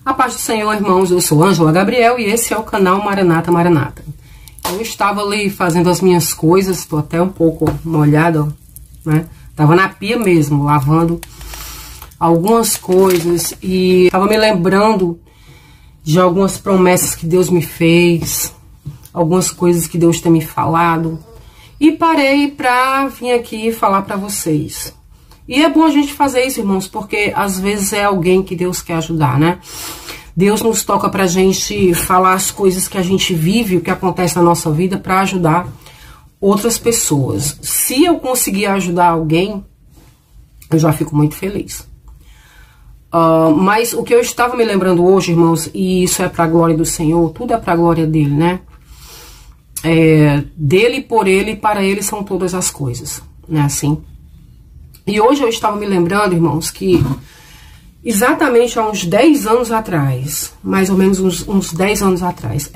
A paz do Senhor, irmãos, eu sou Ângela Gabriel e esse é o canal Maranata Maranata. Eu estava ali fazendo as minhas coisas, estou até um pouco molhada, né? Tava na pia mesmo, lavando algumas coisas e estava me lembrando de algumas promessas que Deus me fez, algumas coisas que Deus tem me falado. E parei para vir aqui falar para vocês. E é bom a gente fazer isso, irmãos, porque às vezes é alguém que Deus quer ajudar, né? Deus nos toca pra gente falar as coisas que a gente vive, o que acontece na nossa vida, para ajudar outras pessoas. Se eu conseguir ajudar alguém, eu já fico muito feliz. Mas o que eu estava me lembrando hoje, irmãos, e isso é pra glória do Senhor, tudo é pra glória dele, né? Dele, por ele e para ele são todas as coisas, né? Assim. E hoje eu estava me lembrando, irmãos, que exatamente há uns 10 anos atrás, mais ou menos uns 10 anos atrás,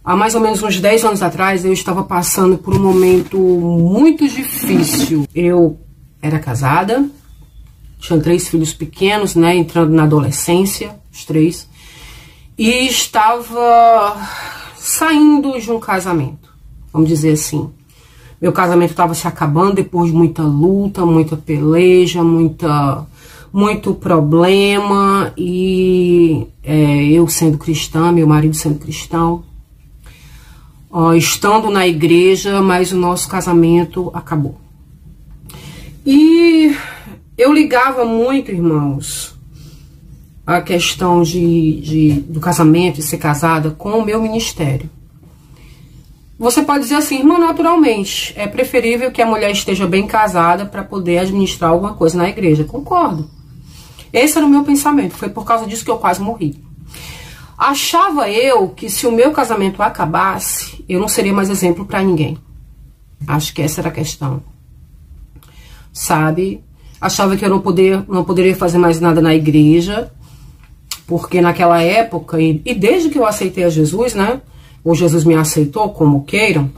há mais ou menos uns 10 anos atrás, eu estava passando por um momento muito difícil. Eu era casada, tinha 3 filhos pequenos, né, entrando na adolescência, os 3, e estava saindo de um casamento, vamos dizer assim. Meu casamento estava se acabando depois de muita luta, muita peleja, muito problema. E eu sendo cristã, meu marido sendo cristão, estando na igreja, mas o nosso casamento acabou. E eu ligava muito, irmãos, a questão do casamento, de ser casada, com o meu ministério. Você pode dizer assim, irmã, naturalmente, é preferível que a mulher esteja bem casada para poder administrar alguma coisa na igreja. Concordo. Esse era o meu pensamento, foi por causa disso que eu quase morri. Achava eu que se o meu casamento acabasse, eu não seria mais exemplo para ninguém. Acho que essa era a questão. Sabe? Achava que eu não poderia fazer mais nada na igreja, porque naquela época, e desde que eu aceitei a Jesus, né? Ou Jesus me aceitou, como queiram,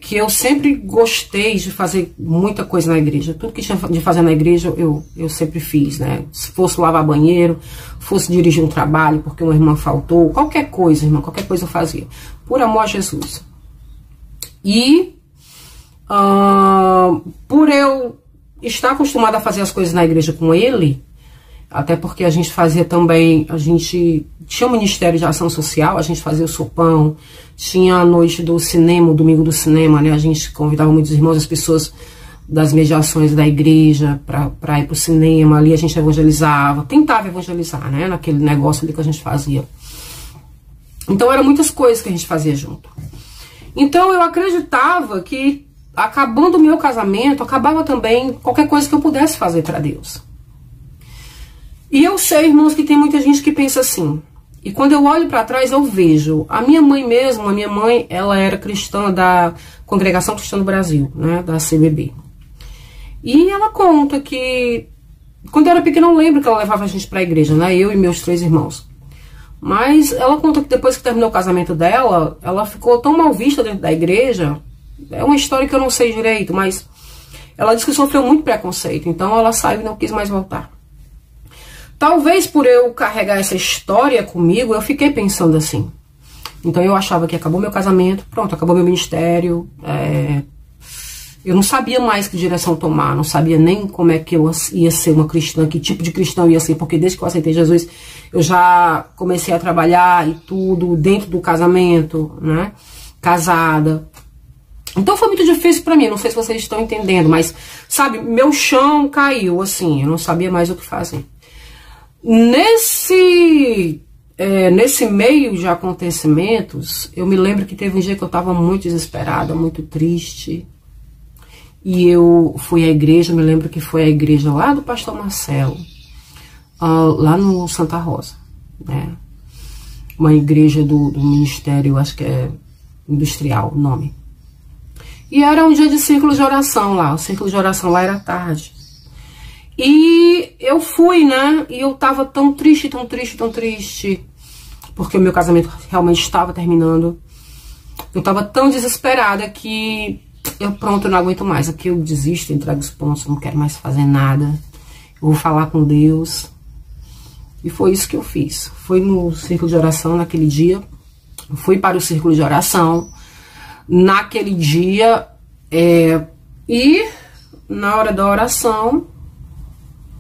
que eu sempre gostei de fazer muita coisa na igreja. Tudo que tinha de fazer na igreja, eu sempre fiz, né? Se fosse lavar banheiro, fosse dirigir um trabalho, porque uma irmã faltou, qualquer coisa, irmã, qualquer coisa eu fazia. Por amor a Jesus. E, por eu estar acostumada a fazer as coisas na igreja com ele, até porque a gente fazia também, a gente tinha um ministério de ação social, a gente fazia o sopão, tinha a noite do cinema, o domingo do cinema, né? A gente convidava muitos irmãos, as pessoas das mediações da igreja para ir pro cinema, ali a gente evangelizava, tentava evangelizar, né? Naquele negócio ali que a gente fazia. Então eram muitas coisas que a gente fazia junto. Então eu acreditava que acabando o meu casamento, acabava também qualquer coisa que eu pudesse fazer para Deus. E eu sei, irmãos, que tem muita gente que pensa assim. E quando eu olho para trás, eu vejo. A minha mãe mesmo, ela era cristã da Congregação Cristã do Brasil, né, da CBB. E ela conta que, quando eu era pequena, eu lembro que ela levava a gente para a igreja, né, eu e meus 3 irmãos. Mas ela conta que depois que terminou o casamento dela, ela ficou tão mal vista dentro da igreja. É uma história que eu não sei direito, mas ela disse que sofreu muito preconceito. Então ela saiu e não quis mais voltar. Talvez por eu carregar essa história comigo, eu fiquei pensando assim. Então eu achava que acabou meu casamento, pronto, acabou meu ministério. Eu não sabia mais que direção tomar, não sabia nem como é que eu ia ser uma cristã, que tipo de cristã eu ia ser, porque desde que eu aceitei Jesus, eu já comecei a trabalhar e tudo dentro do casamento, né? Casada. Então foi muito difícil pra mim, não sei se vocês estão entendendo, mas, sabe, meu chão caiu, assim, eu não sabia mais o que fazer. Nesse meio de acontecimentos, eu me lembro que teve um dia que eu estava muito desesperada, muito triste. E eu fui à igreja, me lembro que foi a igreja lá do pastor Marcelo, lá no Santa Rosa, né? Uma igreja do ministério, acho que é industrial o nome. E era um dia de círculo de oração lá, o círculo de oração lá era tarde. E eu fui, né? E eu tava tão triste, tão triste, tão triste. Porque o meu casamento realmente estava terminando. Eu tava tão desesperada que pronto, eu não aguento mais. Aqui eu desisto, entrego os pontos, não quero mais fazer nada. Eu vou falar com Deus. E foi isso que eu fiz. Fui no círculo de oração naquele dia. Fui para o círculo de oração naquele dia. E na hora da oração,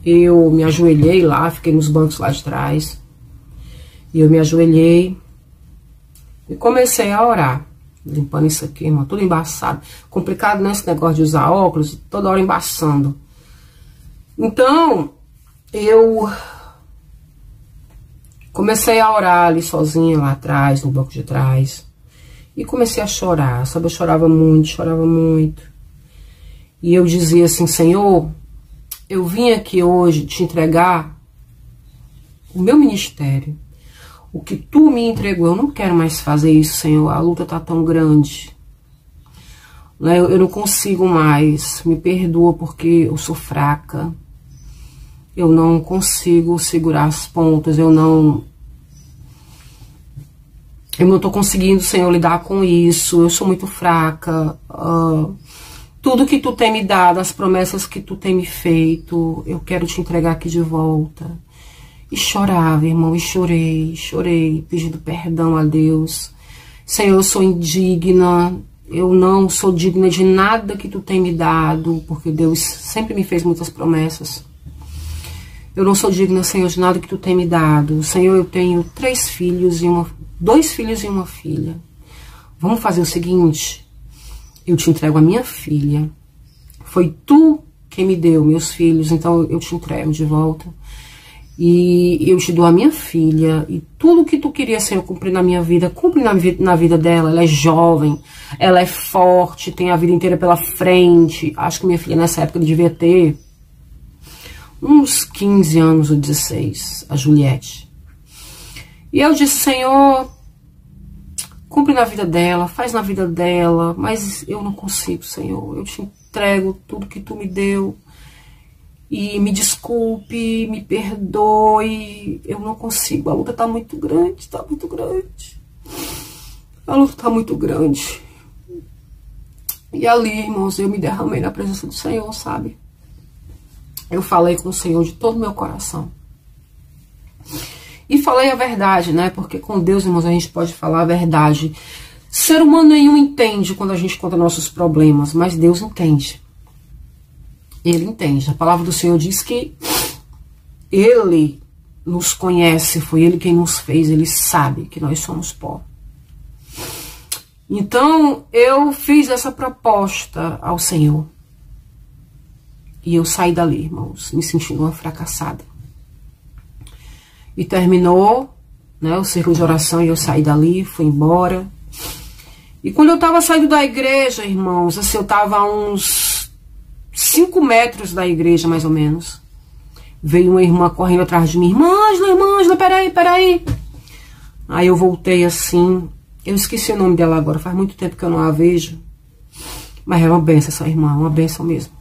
eu me ajoelhei lá, fiquei nos bancos lá de trás. E eu me ajoelhei e comecei a orar. Limpando isso aqui, irmão, tudo embaçado. Complicado, né, esse negócio de usar óculos, toda hora embaçando. Então, eu comecei a orar ali sozinha, lá atrás, no banco de trás. E comecei a chorar, sabe? Eu chorava muito, chorava muito. E eu dizia assim, Senhor, eu vim aqui hoje te entregar o meu ministério. O que tu me entregou, eu não quero mais fazer isso, Senhor. A luta tá tão grande. Eu não consigo mais. Me perdoa porque eu sou fraca. Eu não consigo segurar as pontas. Eu não tô conseguindo, Senhor, lidar com isso. Eu sou muito fraca. Tudo que tu tem me dado, as promessas que tu tem me feito, eu quero te entregar aqui de volta. E chorava, irmão, e chorei, pedindo perdão a Deus. Senhor, eu sou indigna, eu não sou digna de nada que tu tem me dado, porque Deus sempre me fez muitas promessas. Eu não sou digna, Senhor, de nada que tu tem me dado. Senhor, eu tenho 2 filhos e uma filha. Vamos fazer o seguinte, eu te entrego a minha filha. Foi tu quem me deu meus filhos, então eu te entrego de volta. E eu te dou a minha filha, e tudo que tu queria, Senhor, cumprir na minha vida, cumpre na vida dela. Ela é jovem, ela é forte, tem a vida inteira pela frente. Acho que minha filha nessa época devia ter uns 15 anos ou 16, a Juliette. E eu disse, Senhor, cumpre na vida dela, faz na vida dela, mas eu não consigo, Senhor. Eu te entrego tudo que tu me deu. E me desculpe, me perdoe, eu não consigo, a luta tá muito grande, tá muito grande. A luta tá muito grande. E ali, irmãos, eu me derramei na presença do Senhor, sabe? Eu falei com o Senhor de todo o meu coração. E falei a verdade, né? Porque com Deus, irmãos, a gente pode falar a verdade. Ser humano nenhum entende quando a gente conta nossos problemas, mas Deus entende. Ele entende. A palavra do Senhor diz que Ele nos conhece, foi Ele quem nos fez, Ele sabe que nós somos pó. Então, eu fiz essa proposta ao Senhor. E eu saí dali, irmãos, me sentindo uma fracassada. E terminou, né, o círculo de oração e eu saí dali, fui embora. E quando eu estava saindo da igreja, irmãos, assim, eu estava a uns 5 metros da igreja, mais ou menos. Veio uma irmã correndo atrás de mim. Irmã Ângela, peraí. Aí eu voltei assim. Eu esqueci o nome dela agora, faz muito tempo que eu não a vejo. Mas é uma benção essa irmã, uma benção mesmo.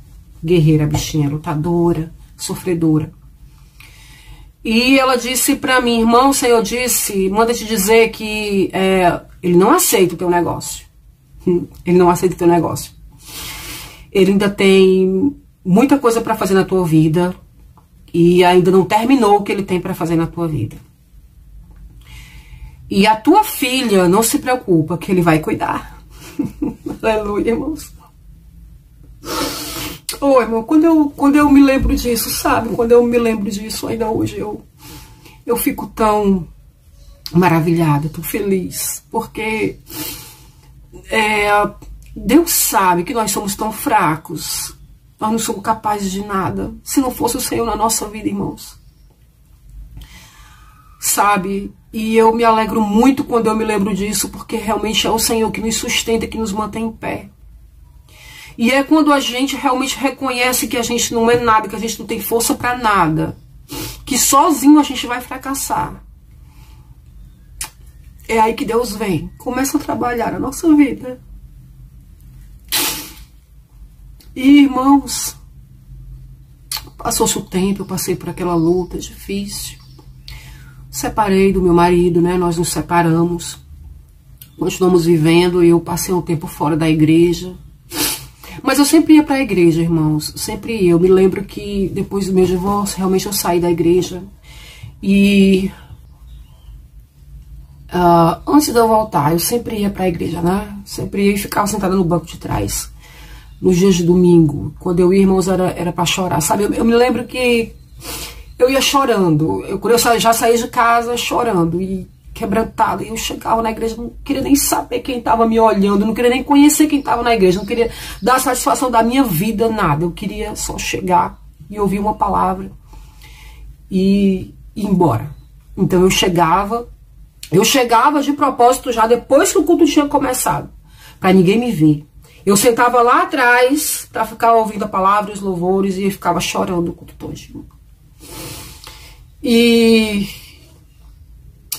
Guerreira, bichinha, lutadora, sofredora. E ela disse pra mim, irmão, o Senhor disse, manda te dizer que ele não aceita o teu negócio. Ele não aceita o teu negócio. Ele ainda tem muita coisa para fazer na tua vida e ainda não terminou o que ele tem para fazer na tua vida. E a tua filha, não se preocupa, que ele vai cuidar. Aleluia, irmãos. Oh, irmão, quando eu me lembro disso, sabe? Quando eu me lembro disso, ainda hoje eu fico tão maravilhada, tão feliz, porque Deus sabe que nós somos tão fracos, nós não somos capazes de nada, se não fosse o Senhor na nossa vida, irmãos. Sabe? E eu me alegro muito quando eu me lembro disso, porque realmente é o Senhor que nos sustenta, que nos mantém em pé. E é quando a gente realmente reconhece que a gente não é nada, que a gente não tem força para nada, que sozinho a gente vai fracassar. É aí que Deus vem, começa a trabalhar a nossa vida. E, irmãos, passou-se o tempo, eu passei por aquela luta difícil. Separei do meu marido, né? Nós nos separamos. Continuamos vivendo e eu passei um tempo fora da igreja. Mas eu sempre ia para a igreja, irmãos. Sempre ia. Eu me lembro que depois do meu divórcio, realmente eu saí da igreja. E antes de eu voltar, eu sempre ia para a igreja, né? Sempre ia e ficava sentada no banco de trás. Nos dias de domingo, quando eu ia, irmãos, era para chorar, sabe? Eu me lembro que eu ia chorando. Quando eu já saía de casa chorando e quebrantada. E eu chegava na igreja, não queria nem saber quem estava me olhando, não queria nem conhecer quem estava na igreja, não queria dar satisfação da minha vida, nada. Eu queria só chegar e ouvir uma palavra e ir embora. Então eu chegava de propósito já depois que o culto tinha começado, para ninguém me ver. Eu sentava lá atrás para ficar ouvindo a palavra, os louvores, e eu ficava chorando o culto todo. E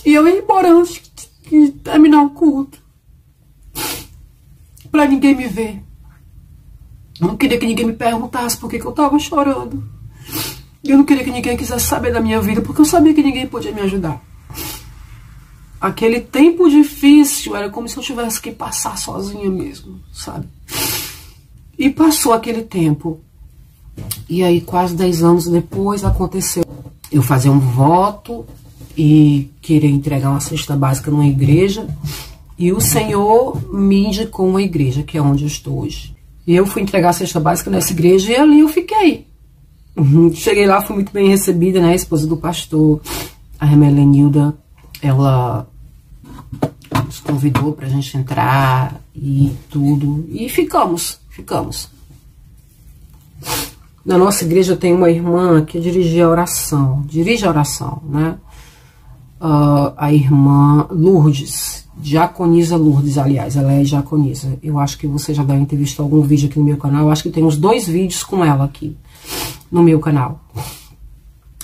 eu ia embora antes de terminar o culto, para ninguém me ver. Eu não queria que ninguém me perguntasse por que eu estava chorando. Eu não queria que ninguém quisesse saber da minha vida, porque eu sabia que ninguém podia me ajudar. Aquele tempo difícil era como se eu tivesse que passar sozinha mesmo, sabe? E passou aquele tempo. E aí, quase 10 anos depois, aconteceu eu fazer um voto e querer entregar uma cesta básica numa igreja. E o Senhor me indicou uma igreja, que é onde eu estou hoje. E eu fui entregar a cesta básica nessa igreja e ali eu fiquei. Cheguei lá, fui muito bem recebida, né? A esposa do pastor, a Remelenilda, ela nos convidou pra gente entrar e tudo. E ficamos. Na nossa igreja tem uma irmã que dirige a oração, né? A irmã Lourdes, diaconisa Lourdes, aliás, ela é diaconisa. Eu acho que você já deve ter visto algum vídeo aqui no meu canal. Eu acho que tem uns 2 vídeos com ela aqui no meu canal.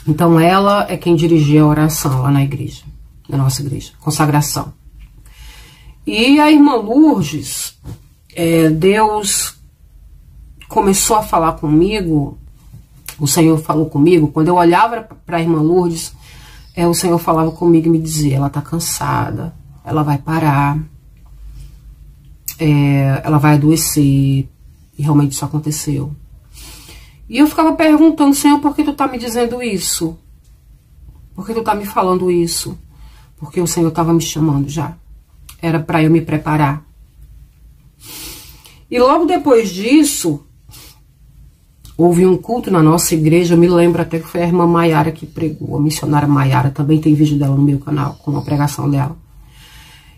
Então ela é quem dirigia a oração lá na igreja, na nossa igreja, consagração. E a irmã Lourdes, Deus começou a falar comigo, o Senhor falou comigo, quando eu olhava para a irmã Lourdes, o Senhor falava comigo e me dizia, ela está cansada, ela vai parar, ela vai adoecer, e realmente isso aconteceu. E eu ficava perguntando, Senhor, por que tu tá me dizendo isso? Por que tu tá me falando isso? Porque o Senhor estava me chamando já. Era para eu me preparar. E logo depois disso, houve um culto na nossa igreja. Eu me lembro até que foi a irmã Maiara que pregou. A missionária Maiara, também tem vídeo dela no meu canal, com a pregação dela.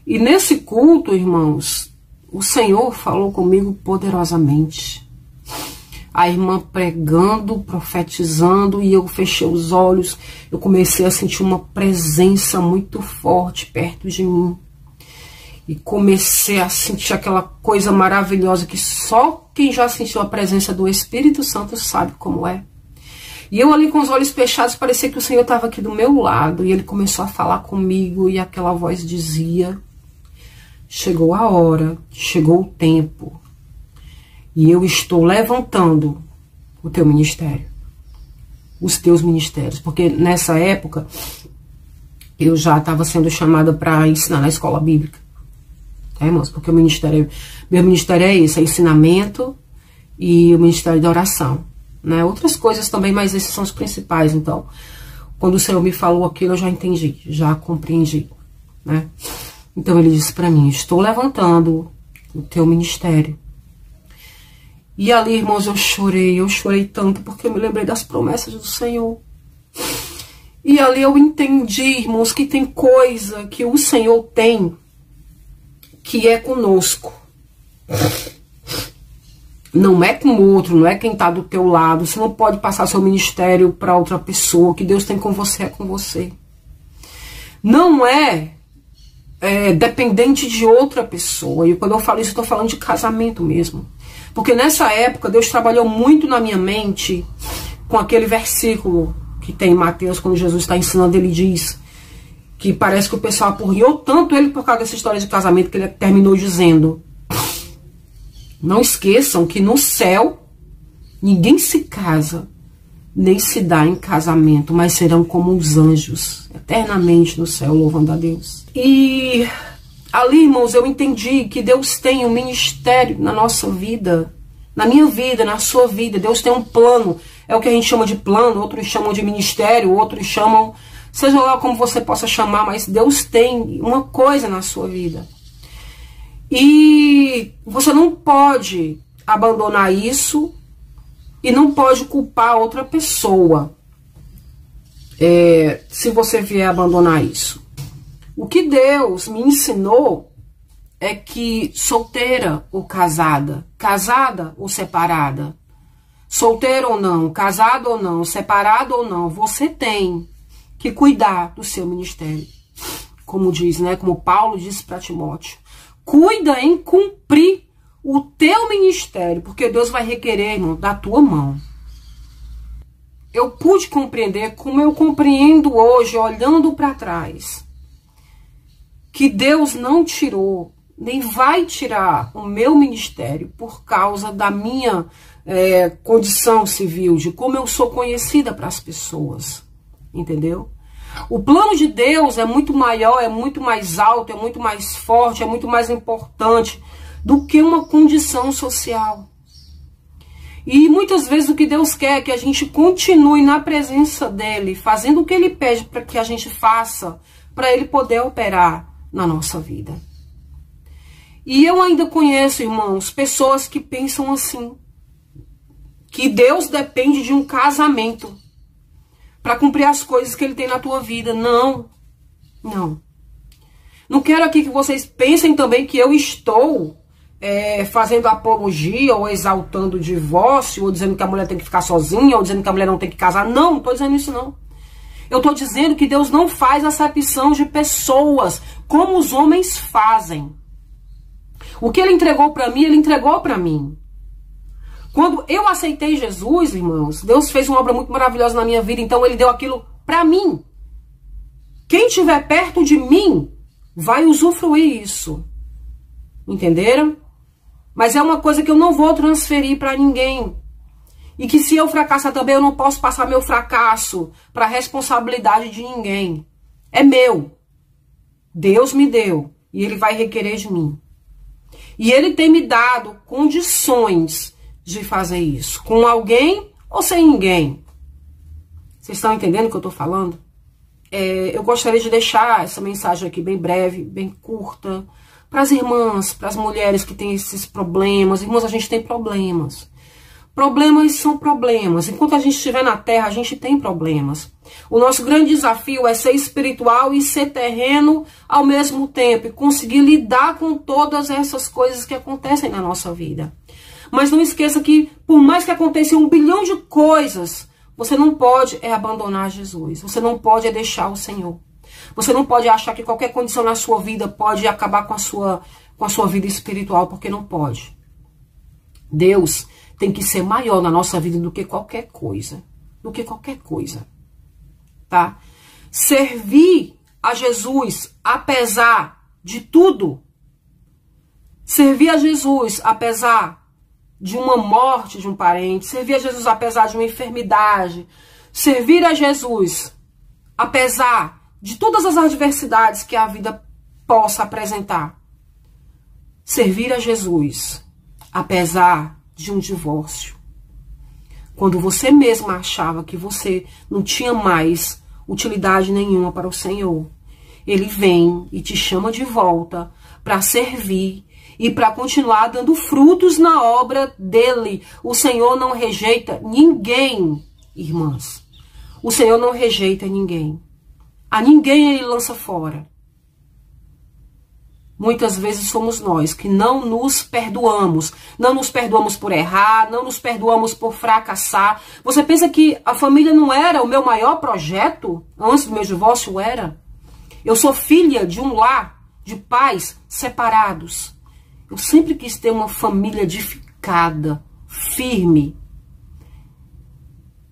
E nesse culto, irmãos, o Senhor falou comigo poderosamente. A irmã pregando, profetizando, e eu fechei os olhos. Eu comecei a sentir uma presença muito forte perto de mim. E comecei a sentir aquela coisa maravilhosa que só quem já sentiu a presença do Espírito Santo sabe como é. E eu ali com os olhos fechados, parecia que o Senhor estava aqui do meu lado. E Ele começou a falar comigo e aquela voz dizia, chegou a hora, chegou o tempo. E eu estou levantando o teu ministério, os teus ministérios. Porque nessa época, eu já estava sendo chamada para ensinar na escola bíblica. Irmãos? Porque meu ministério é esse, é ensinamento e o ministério da oração. Né? Outras coisas também, mas esses são os principais. Então, quando o Senhor me falou aquilo, eu já entendi, já compreendi. Né? Então Ele disse para mim, estou levantando o teu ministério. E ali, irmãos, eu chorei tanto, porque eu me lembrei das promessas do Senhor. E ali eu entendi, irmãos, que tem coisa que o Senhor tem, que é conosco. Não é com o outro, não é quem está do teu lado. Você não pode passar seu ministério para outra pessoa. O que Deus tem com você é com você. Não é dependente de outra pessoa. E quando eu falo isso, eu estou falando de casamento mesmo. Porque nessa época, Deus trabalhou muito na minha mente com aquele versículo que tem em Mateus, quando Jesus está ensinando, ele diz que parece que o pessoal apurriou tanto ele por causa dessa história de casamento que ele terminou dizendo, não esqueçam que no céu ninguém se casa, nem se dá em casamento, mas serão como os anjos, eternamente no céu, louvando a Deus. E ali, irmãos, eu entendi que Deus tem um ministério na nossa vida, na minha vida, na sua vida. Deus tem um plano, é o que a gente chama de plano, outros chamam de ministério, outros chamam seja lá como você possa chamar, mas Deus tem uma coisa na sua vida. E você não pode abandonar isso e não pode culpar outra pessoa se você vier abandonar isso. O que Deus me ensinou é que solteira ou casada, casada ou separada, solteira ou não, casado ou não, separado ou não, você tem que cuidar do seu ministério. Como diz, né? Como Paulo disse para Timóteo. Cuida em cumprir o teu ministério, porque Deus vai requerer, irmão, da tua mão. Eu pude compreender, como eu compreendo hoje, olhando para trás, que Deus não tirou, nem vai tirar o meu ministério por causa da minha condição civil, de como eu sou conhecida para as pessoas, entendeu? O plano de Deus é muito maior, é muito mais alto, é muito mais forte, é muito mais importante do que uma condição social. E muitas vezes o que Deus quer é que a gente continue na presença dele, fazendo o que ele pede para que a gente faça, para ele poder operar na nossa vida. E eu ainda conheço, irmãos, pessoas que pensam assim, que Deus depende de um casamento para cumprir as coisas que ele tem na tua vida. Não, não. Não quero aqui que vocês pensem também que eu estou fazendo apologia ou exaltando o divórcio, ou dizendo que a mulher tem que ficar sozinha, ou dizendo que a mulher não tem que casar. Não, não estou dizendo isso não. Eu estou dizendo que Deus não faz acepção de pessoas como os homens fazem. O que ele entregou para mim, ele entregou para mim. Quando eu aceitei Jesus, irmãos, Deus fez uma obra muito maravilhosa na minha vida, então ele deu aquilo para mim. Quem estiver perto de mim vai usufruir isso. Entenderam? Mas é uma coisa que eu não vou transferir para ninguém. E que se eu fracassar também, eu não posso passar meu fracasso para a responsabilidade de ninguém. É meu. Deus me deu e ele vai requerer de mim. E ele tem me dado condições de fazer isso, com alguém ou sem ninguém. Vocês estão entendendo o que eu estou falando? Eu gostaria de deixar essa mensagem aqui bem breve, bem curta, para as irmãs, para as mulheres que têm esses problemas. Irmãos, a gente tem problemas. Problemas são problemas. Enquanto a gente estiver na terra, a gente tem problemas. O nosso grande desafio é ser espiritual e ser terreno ao mesmo tempo, e conseguir lidar com todas essas coisas que acontecem na nossa vida. Mas não esqueça que, por mais que aconteça 1 bilhão de coisas, você não pode abandonar Jesus. Você não pode deixar o Senhor. Você não pode achar que qualquer condição na sua vida pode acabar com a sua vida espiritual, porque não pode. Deus tem que ser maior na nossa vida do que qualquer coisa. Do que qualquer coisa. Tá? Servir a Jesus apesar de tudo. Servir a Jesus apesar de uma morte de um parente, servir a Jesus apesar de uma enfermidade, servir a Jesus apesar de todas as adversidades que a vida possa apresentar, servir a Jesus apesar de um divórcio, quando você mesma achava que você não tinha mais utilidade nenhuma para o Senhor, ele vem e te chama de volta para servir e para continuar dando frutos na obra dele. O Senhor não rejeita ninguém, irmãs. O Senhor não rejeita ninguém. A ninguém ele lança fora. Muitas vezes somos nós que não nos perdoamos. Não nos perdoamos por errar, não nos perdoamos por fracassar. Você pensa que a família não era o meu maior projeto antes do meu divórcio? Era. Eu sou filha de um lar de pais separados. Eu sempre quis ter uma família edificada, firme.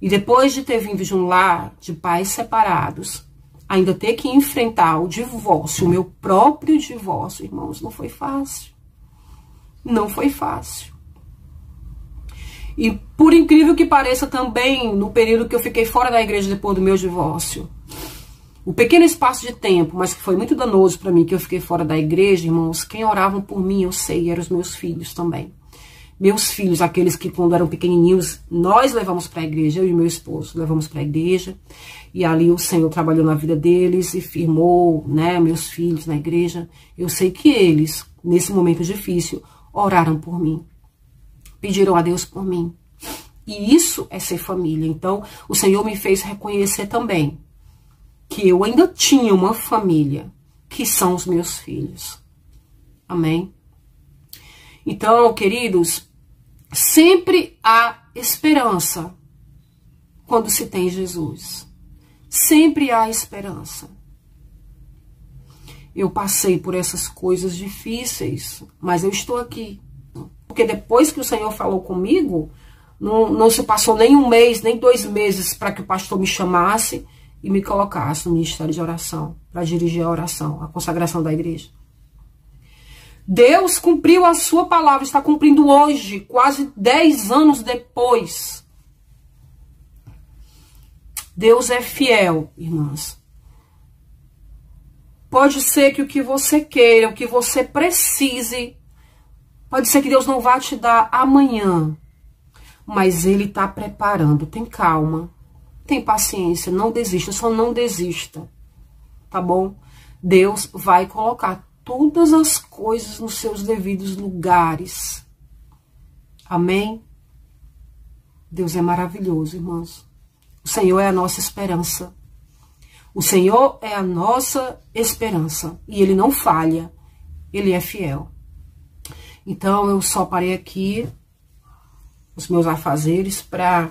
E depois de ter vindo de um lar de pais separados, ainda ter que enfrentar o divórcio, o meu próprio divórcio, irmãos, não foi fácil. Não foi fácil. E por incrível que pareça também, no período que eu fiquei fora da igreja depois do meu divórcio, o pequeno espaço de tempo, mas que foi muito danoso para mim, que eu fiquei fora da igreja, irmãos, quem oravam por mim, eu sei, eram os meus filhos também. Meus filhos, aqueles que quando eram pequenininhos, nós levamos para a igreja, eu e meu esposo levamos para a igreja. E ali o Senhor trabalhou na vida deles e firmou, né, meus filhos na igreja. Eu sei que eles, nesse momento difícil, oraram por mim. Pediram a Deus por mim. E isso é ser família. Então, o Senhor me fez reconhecer também que eu ainda tinha uma família, que são os meus filhos. Amém? Então, queridos, sempre há esperança quando se tem Jesus. Sempre há esperança. Eu passei por essas coisas difíceis, mas eu estou aqui. Porque depois que o Senhor falou comigo, não se passou nem um mês, nem 2 meses para que o pastor me chamasse e me colocasse no ministério de oração, para dirigir a oração, a consagração da igreja. Deus cumpriu a sua palavra, está cumprindo hoje, quase 10 anos depois. Deus é fiel, irmãs. Pode ser que o que você queira, o que você precise, pode ser que Deus não vá te dar amanhã, mas Ele está preparando. Tem calma, tem paciência, não desista, só não desista, tá bom? Deus vai colocar todas as coisas nos seus devidos lugares. Amém? Deus é maravilhoso, irmãos. O Senhor é a nossa esperança. O Senhor é a nossa esperança. E Ele não falha. Ele é fiel. Então, eu só parei aqui os meus afazeres para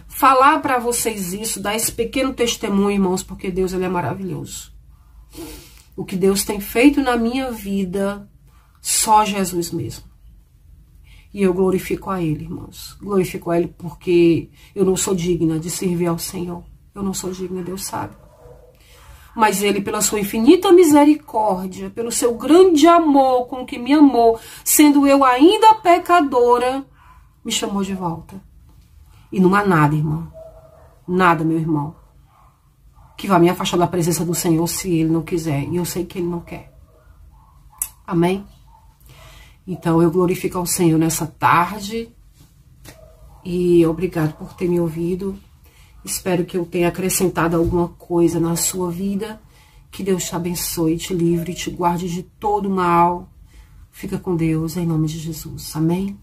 falar para vocês isso, dar esse pequeno testemunho, irmãos, porque Deus, Ele é maravilhoso. O que Deus tem feito na minha vida, só Jesus mesmo. E eu glorifico a Ele, irmãos. Glorifico a Ele porque eu não sou digna de servir ao Senhor. Eu não sou digna, Deus sabe. Mas Ele, pela sua infinita misericórdia, pelo seu grande amor com que me amou, sendo eu ainda pecadora, me chamou de volta. E não há nada, irmão. Nada, meu irmão, que vai me afastar da presença do Senhor se Ele não quiser. E eu sei que Ele não quer. Amém? Então, eu glorifico ao Senhor nessa tarde. E obrigado por ter me ouvido. Espero que eu tenha acrescentado alguma coisa na sua vida. Que Deus te abençoe, te livre, te guarde de todo mal. Fica com Deus, em nome de Jesus. Amém?